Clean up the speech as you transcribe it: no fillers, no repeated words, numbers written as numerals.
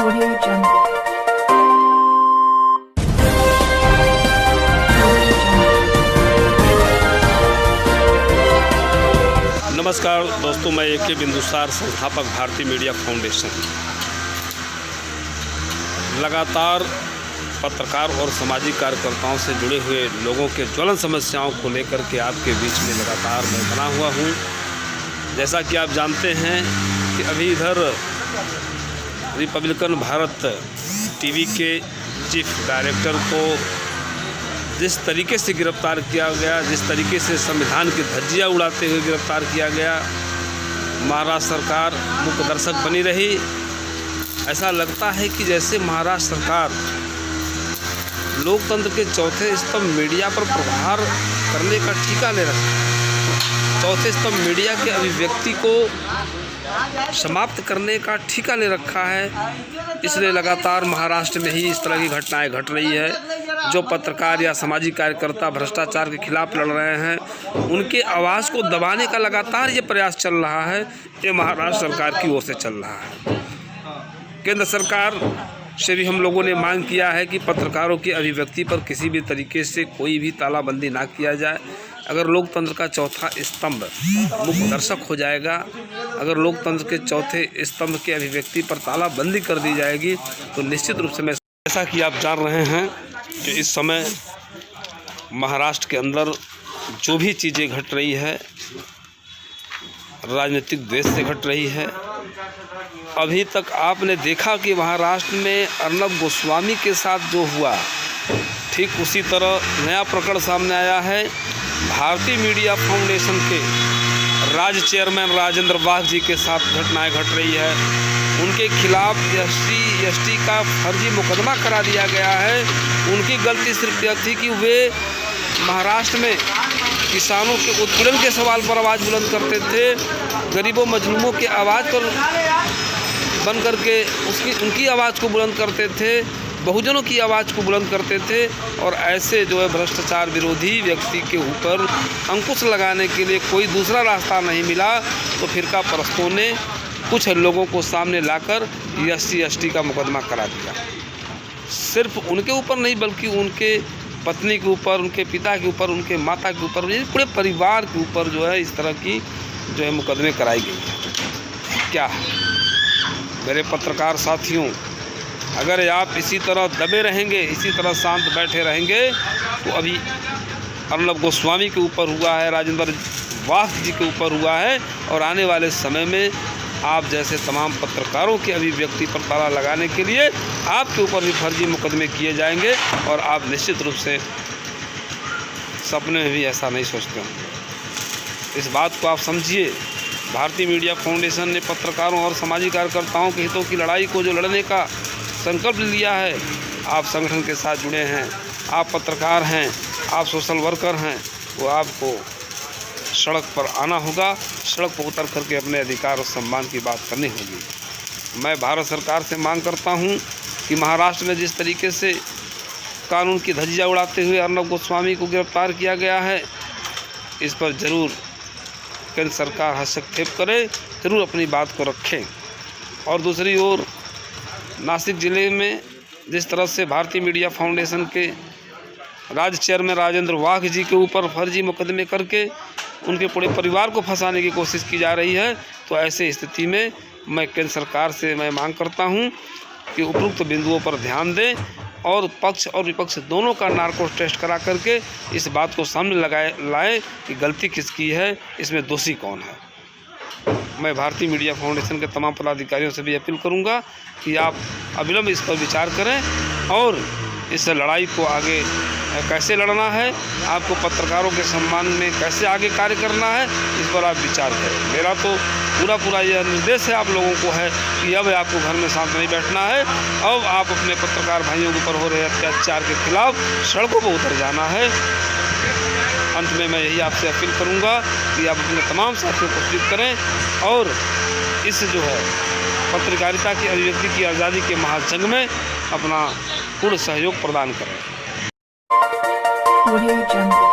Audio Jungle. नमस्कार दोस्तों, मैं ए के बिंदुसार, संस्थापक भारतीय मीडिया फाउंडेशन। लगातार पत्रकार और सामाजिक कार्यकर्ताओं से जुड़े हुए लोगों के ज्वलन समस्याओं को लेकर के आपके बीच में लगातार मैं बना हुआ हूँ। जैसा कि आप जानते हैं कि अभी इधर रिपब्लिकन भारत टीवी के चीफ डायरेक्टर को जिस तरीके से गिरफ्तार किया गया, जिस तरीके से संविधान की धज्जियां उड़ाते हुए गिरफ्तार किया गया, महाराष्ट्र सरकार मुख्य दर्शक बनी रही। ऐसा लगता है कि जैसे महाराष्ट्र सरकार लोकतंत्र के चौथे स्तंभ मीडिया पर प्रहार करने का ठेका ले रहा है। चौथे स्तंभ मीडिया के अभिव्यक्ति को समाप्त करने का ठेका ले रखा है। इसलिए लगातार महाराष्ट्र में ही इस तरह की घटनाएं घट रही है। जो पत्रकार या सामाजिक कार्यकर्ता भ्रष्टाचार के खिलाफ लड़ रहे हैं, उनके आवाज़ को दबाने का लगातार ये प्रयास चल रहा है। ये महाराष्ट्र सरकार की ओर से चल रहा है। केंद्र सरकार से भी हम लोगों ने मांग किया है कि पत्रकारों की अभिव्यक्ति पर किसी भी तरीके से कोई भी तालाबंदी ना किया जाए। अगर लोकतंत्र का चौथा स्तंभ मुख्य दर्शक हो जाएगा, अगर लोकतंत्र के चौथे स्तंभ की अभिव्यक्ति पर तालाबंदी कर दी जाएगी, तो निश्चित रूप से मैं, जैसा कि आप जान रहे हैं कि इस समय महाराष्ट्र के अंदर जो भी चीज़ें घट रही है, राजनीतिक द्वेष से घट रही है। अभी तक आपने देखा कि महाराष्ट्र में अर्नब गोस्वामी के साथ जो हुआ, ठीक उसी तरह नया प्रकरण सामने आया है। भारतीय मीडिया फाउंडेशन के राज्य चेयरमैन राजेंद्र वाघ जी के साथ घटनाएं घट रही है। उनके खिलाफ एसटी का फर्जी मुकदमा करा दिया गया है। उनकी गलती सिर्फ यह थी कि वे महाराष्ट्र में किसानों के उत्पीड़न के सवाल पर आवाज़ बुलंद करते थे, गरीबों मजलूमों की आवाज़ पर बन करके उनकी आवाज़ को बुलंद करते थे, बहुजनों की आवाज़ को बुलंद करते थे। और ऐसे जो है भ्रष्टाचार विरोधी व्यक्ति के ऊपर अंकुश लगाने के लिए कोई दूसरा रास्ता नहीं मिला, तो फिरका परस्तों ने कुछ लोगों को सामने लाकर एसटी का मुकदमा करा दिया। सिर्फ उनके ऊपर नहीं, बल्कि उनके पत्नी के ऊपर, उनके पिता के ऊपर, उनके माता के ऊपर, पूरे परिवार के ऊपर जो है इस तरह की जो है मुकदमे कराई गई। क्या मेरे पत्रकार साथियों, अगर आप इसी तरह दबे रहेंगे, इसी तरह शांत बैठे रहेंगे, तो अभी अर्नब गोस्वामी के ऊपर हुआ है, राजेंद्र वाघ जी के ऊपर हुआ है, और आने वाले समय में आप जैसे तमाम पत्रकारों की अभिव्यक्ति पर ताला लगाने के लिए आपके ऊपर भी फर्जी मुकदमे किए जाएंगे। और आप निश्चित रूप से सपने में भी ऐसा नहीं सोचते होंगे। इस बात को आप समझिए। भारतीय मीडिया फाउंडेशन ने पत्रकारों और सामाजिक कार्यकर्ताओं के हितों की लड़ाई को जो लड़ने का संकल्प लिया है, आप संगठन के साथ जुड़े हैं, आप पत्रकार हैं, आप सोशल वर्कर हैं, वो आपको सड़क पर आना होगा, सड़क पर उतर करके अपने अधिकार और सम्मान की बात करनी होगी। मैं भारत सरकार से मांग करता हूं कि महाराष्ट्र में जिस तरीके से कानून की धज्जियां उड़ाते हुए अर्नब गोस्वामी को गिरफ्तार किया गया है, इस पर ज़रूर केंद्र सरकार हस्तक्षेप करे, ज़रूर अपनी बात को रखें। और दूसरी ओर नासिक ज़िले में जिस तरह से भारतीय मीडिया फाउंडेशन के राज्य चेयरमैन राजेंद्र वाघ जी के ऊपर फर्जी मुकदमे करके उनके पूरे परिवार को फंसाने की कोशिश की जा रही है, तो ऐसे स्थिति में मैं केंद्र सरकार से मैं मांग करता हूं कि उपयुक्त बिंदुओं पर ध्यान दें और पक्ष और विपक्ष दोनों का नार्को टेस्ट करा करके इस बात को सामने लाएं कि गलती किसकी है, इसमें दोषी कौन है। मैं भारतीय मीडिया फाउंडेशन के तमाम पदाधिकारियों से भी अपील करूंगा कि आप अविलंब इस पर विचार करें और इस लड़ाई को आगे कैसे लड़ना है, आपको पत्रकारों के सम्मान में कैसे आगे कार्य करना है, इस पर आप विचार करें। मेरा तो पूरा यह निर्देश है आप लोगों को है कि अब आपको घर में शांत नहीं बैठना है। अब आप अपने पत्रकार भाइयों के ऊपर हो रहे अत्याचार के खिलाफ सड़कों पर उतर जाना है। अंत में मैं यही आपसे अपील करूंगा कि आप अपने तमाम साथियों को सूचित करें और इस जो है पत्रकारिता की अभिव्यक्ति की आज़ादी के महाजंग में अपना पूर्ण सहयोग प्रदान करें। Audio Jungle.